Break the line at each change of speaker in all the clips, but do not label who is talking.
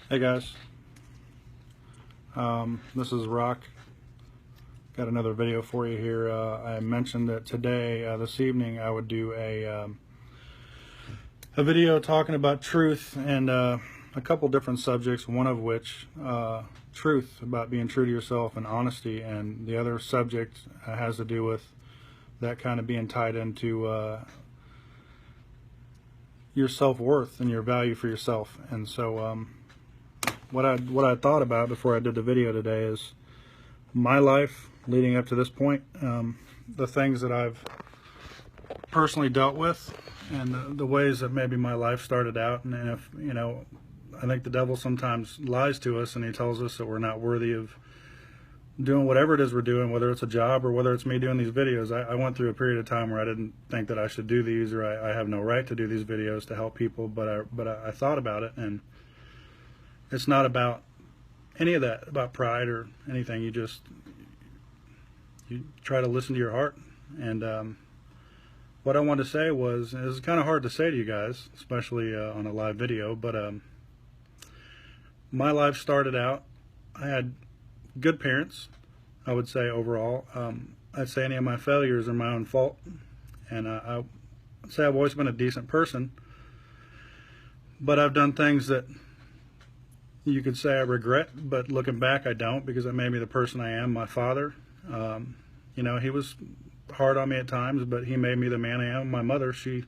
Hey guys, this is Rock. Got another video for you here. I mentioned that today, this evening, I would do a video talking about truth and a couple different subjects. One of which, truth, about being true to yourself and honesty, and the other subject has to do with that kind of being tied into your self-worth and your value for yourself. And so, what I thought about before I did the video today is my life leading up to this point, the things that I've personally dealt with, and the ways that maybe my life started out. And if I think the devil sometimes lies to us, and he tells us that we're not worthy of doing whatever it is we're doing, whether it's a job or whether it's me doing these videos. I went through a period of time where I didn't think that I should do these, or I have no right to do these videos to help people, but I thought about it, and it's not about any of that, about pride or anything. You try to listen to your heart. And what I wanted to say was, and this is kind of hard to say to you guys, especially on a live video, but my life started out, I had good parents, I would say overall. I'd say any of my failures are my own fault, and I'd say I've always been a decent person, but I've done things that you could say I regret, but looking back I don't, because it made me the person I am. My father, he was hard on me at times, but he made me the man I am. My mother, she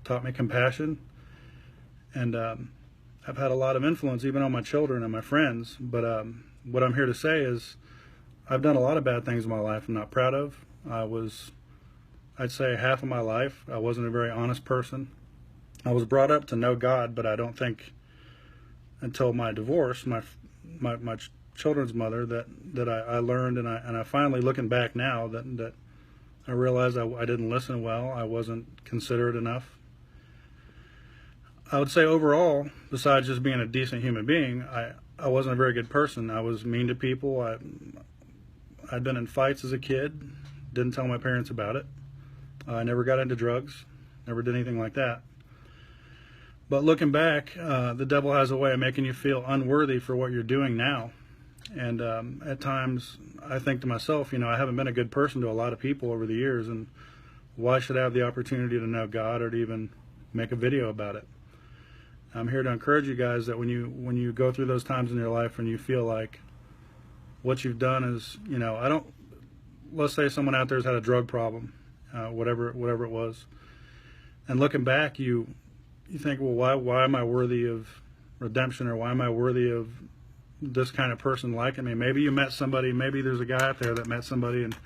taught me compassion, and I've had a lot of influence even on my children and my friends. But what I'm here to say is I've done a lot of bad things in my life I'm not proud of. I'd say half of my life I wasn't a very honest person. I was brought up to know God, but I don't think until my divorce, my children's mother, that I learned, and I finally, looking back now, that I realized I didn't listen well. I wasn't considerate enough. I would say overall, besides just being a decent human being, I wasn't a very good person. I was mean to people. I'd been in fights as a kid, didn't tell my parents about it. I never got into drugs, never did anything like that. But looking back, the devil has a way of making you feel unworthy for what you're doing now. And at times, I think to myself, I haven't been a good person to a lot of people over the years, and why should I have the opportunity to know God or to even make a video about it? I'm here to encourage you guys that when you go through those times in your life and you feel like what you've done is, let's say someone out there has had a drug problem, whatever it was, and looking back, you think, well, why am I worthy of redemption, or why am I worthy of this kind of person liking me? Maybe you met somebody, maybe there's a guy out there that met somebody and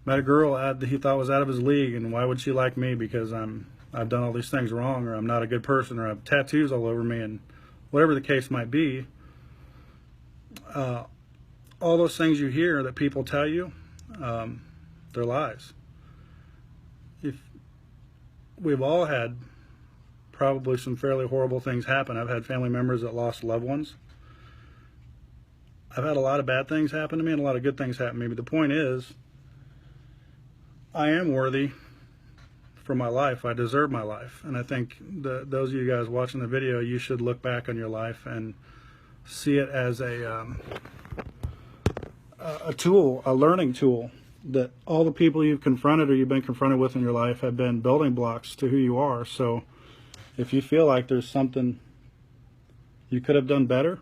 met a girl that he thought was out of his league, and why would she like me? Because I've done all these things wrong, or I'm not a good person, or I have tattoos all over me, and whatever the case might be. All those things you hear that people tell you, they're lies. We've all had probably some fairly horrible things happen. I've had family members that lost loved ones. I've had a lot of bad things happen to me and a lot of good things happen to me. But the point is, I am worthy for my life. I deserve my life. And I think those of you guys watching the video, you should look back on your life and see it as a tool, a learning tool, that all the people you've confronted or you've been confronted with in your life have been building blocks to who you are. So if you feel like there's something you could have done better,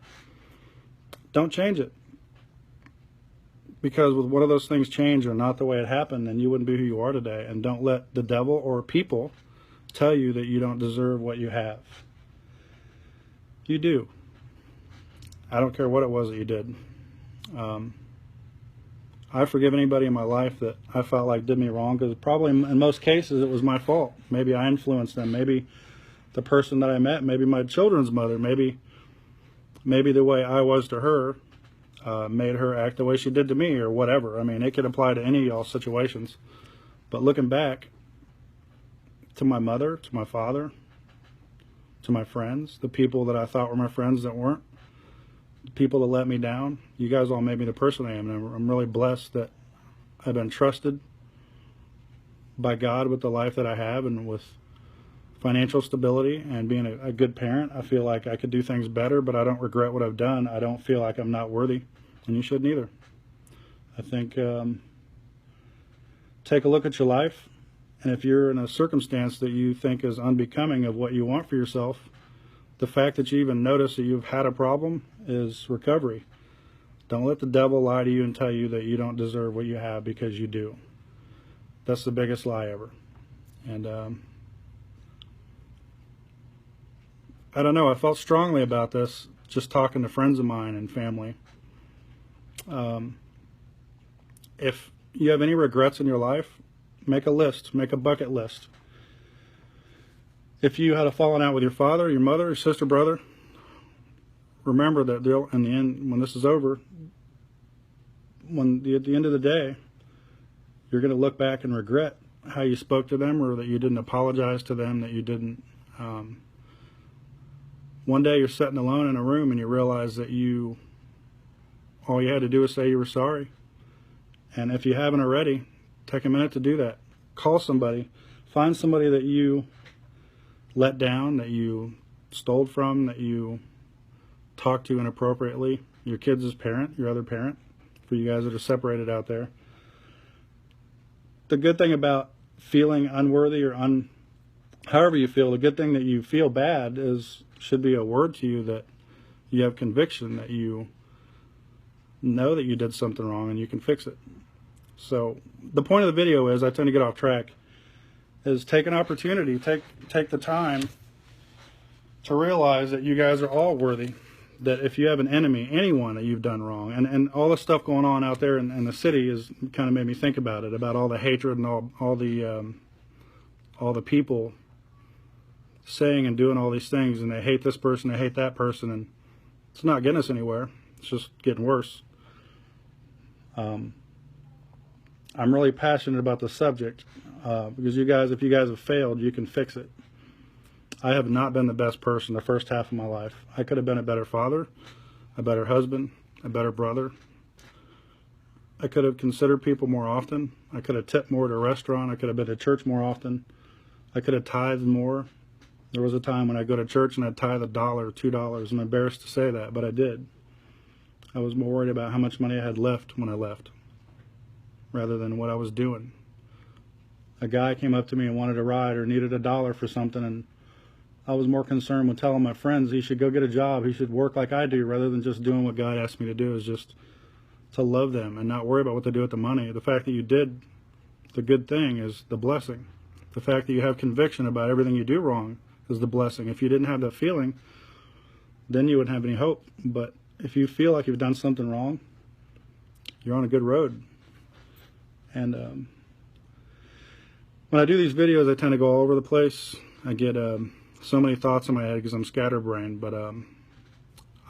don't change it. Because with one of those things change or not the way it happened, then you wouldn't be who you are today. And don't let the devil or people tell you that you don't deserve what you have. You do. I don't care what it was that you did. I forgive anybody in my life that I felt like did me wrong, because probably in most cases it was my fault. Maybe I influenced them. Maybe the person that I met, maybe my children's mother, maybe the way I was to her made her act the way she did to me, or whatever. I mean, it could apply to any of y'all situations. But looking back, to my mother, to my father, to my friends, the people that I thought were my friends that weren't, the people that let me down, you guys all made me the person I am. And I'm really blessed that I've been trusted by God with the life that I have, and with financial stability and being a good parent. I feel like I could do things better, but I don't regret what I've done. I don't feel like I'm not worthy, and you shouldn't either. I think take a look at your life, and if you're in a circumstance that you think is unbecoming of what you want for yourself, the fact that you even notice that you've had a problem is recovery. Don't let the devil lie to you and tell you that you don't deserve what you have, because you do. That's the biggest lie ever. And I don't know, I felt strongly about this just talking to friends of mine and family. If you have any regrets in your life, make a list, make a bucket list. If you had a falling out with your father, your mother, your sister, brother, remember that in the end, when this is over, at the end of the day, you're going to look back and regret how you spoke to them, or that you didn't apologize to them, that you didn't. One day you're sitting alone in a room and you realize that all you had to do was say you were sorry. And if you haven't already, take a minute to do that. Call somebody. Find somebody that you let down, that you stole from, that you talked to inappropriately. Your kids' parent, your other parent, for you guys that are separated out there. The good thing about feeling unworthy or however you feel, the good thing that you feel bad should be a word to you that you have conviction, that you know that you did something wrong and you can fix it. So the point of the video is, I tend to get off track, is take an opportunity, take the time to realize that you guys are all worthy. That if you have an enemy, anyone that you've done wrong, and all the stuff going on out there in the city has kind of made me think about it, about all the hatred and all the people saying and doing all these things, and they hate this person, they hate that person, and it's not getting us anywhere. It's just getting worse. I'm really passionate about the subject because if you guys have failed, you can fix it. I have not been the best person the first half of my life. I could have been a better father, a better husband, a better brother. I could have considered people more often. I could have tipped more at a restaurant. I could have been to church more often. I could have tithed more. There was a time when I go to church and I'd tithe $1 or $2. I'm embarrassed to say that, but I did. I was more worried about how much money I had left when I left, rather than what I was doing. A guy came up to me and wanted a ride or needed $1 for something, and I was more concerned with telling my friends he should go get a job, he should work like I do, rather than just doing what God asked me to do, is just to love them and not worry about what they do with the money. The fact that you did the good thing is the blessing. The fact that you have conviction about everything you do wrong is the blessing. If you didn't have that feeling, then you wouldn't have any hope. But if you feel like you've done something wrong, you're on a good road. And when I do these videos, I tend to go all over the place. I get so many thoughts in my head because I'm scatterbrained. But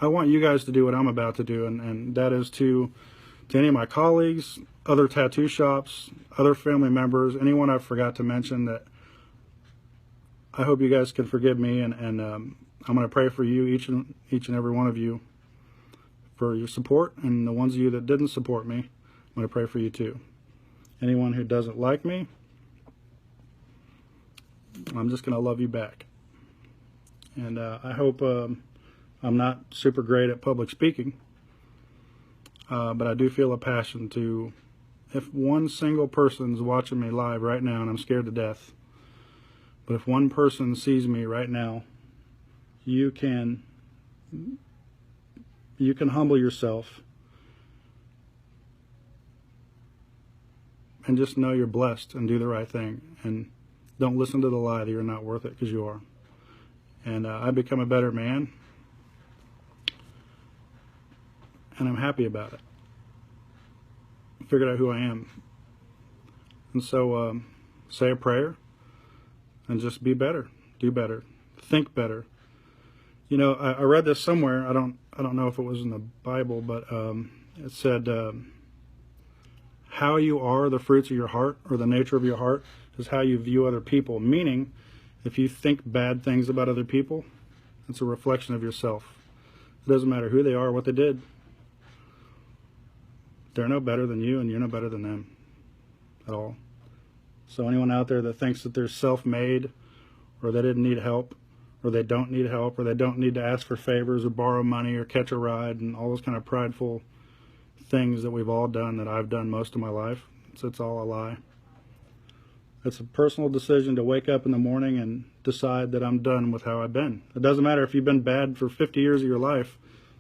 I want you guys to do what I'm about to do, and that is to any of my colleagues, other tattoo shops, other family members, anyone I forgot to mention, that I hope you guys can forgive me, and I'm going to pray for you, each and every one of you, for your support, and the ones of you that didn't support me, I'm going to pray for you too. Anyone who doesn't like me, I'm just going to love you back. And I hope I'm not super great at public speaking, but I do feel a passion to, if one single person's watching me live right now, and I'm scared to death, but if one person sees me right now, you can humble yourself and just know you're blessed and do the right thing, and don't listen to the lie that you're not worth it, because you are. And I've become a better man, and I'm happy about it. I figured out who I am. And so say a prayer and just be better, do better, think better. You know, I read this somewhere. I don't know if it was in the Bible, but it said, how you are, the fruits of your heart, or the nature of your heart, is how you view other people. Meaning, if you think bad things about other people, it's a reflection of yourself. It doesn't matter who they are or what they did. They're no better than you, and you're no better than them at all. So anyone out there that thinks that they're self-made, or they didn't need help, or they don't need help, or they don't need to ask for favors or borrow money or catch a ride, and all those kind of prideful things that we've all done, that I've done most of my life. It's all a lie. It's a personal decision to wake up in the morning and decide that I'm done with how I've been. It doesn't matter if you've been bad for 50 years of your life.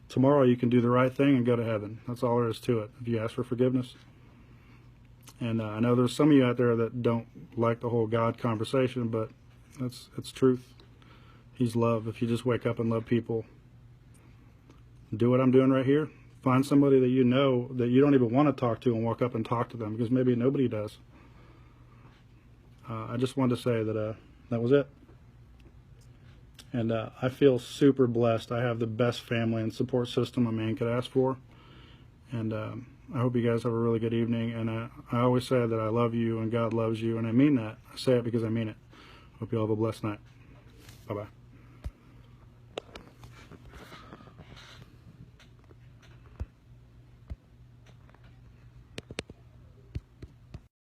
Tomorrow you can do the right thing and go to heaven. That's all there is to it, if you ask for forgiveness. And I know there's some of you out there that don't like the whole God conversation, but it's truth. He's love. If you just wake up and love people, do what I'm doing right here. Find somebody that you know that you don't even want to talk to and walk up and talk to them, because maybe nobody does. I just wanted to say that that was it. And I feel super blessed. I have the best family and support system a man could ask for. And I hope you guys have a really good evening. And I always say that I love you and God loves you, and I mean that. I say it because I mean it. Hope you all have a blessed night. Bye-bye.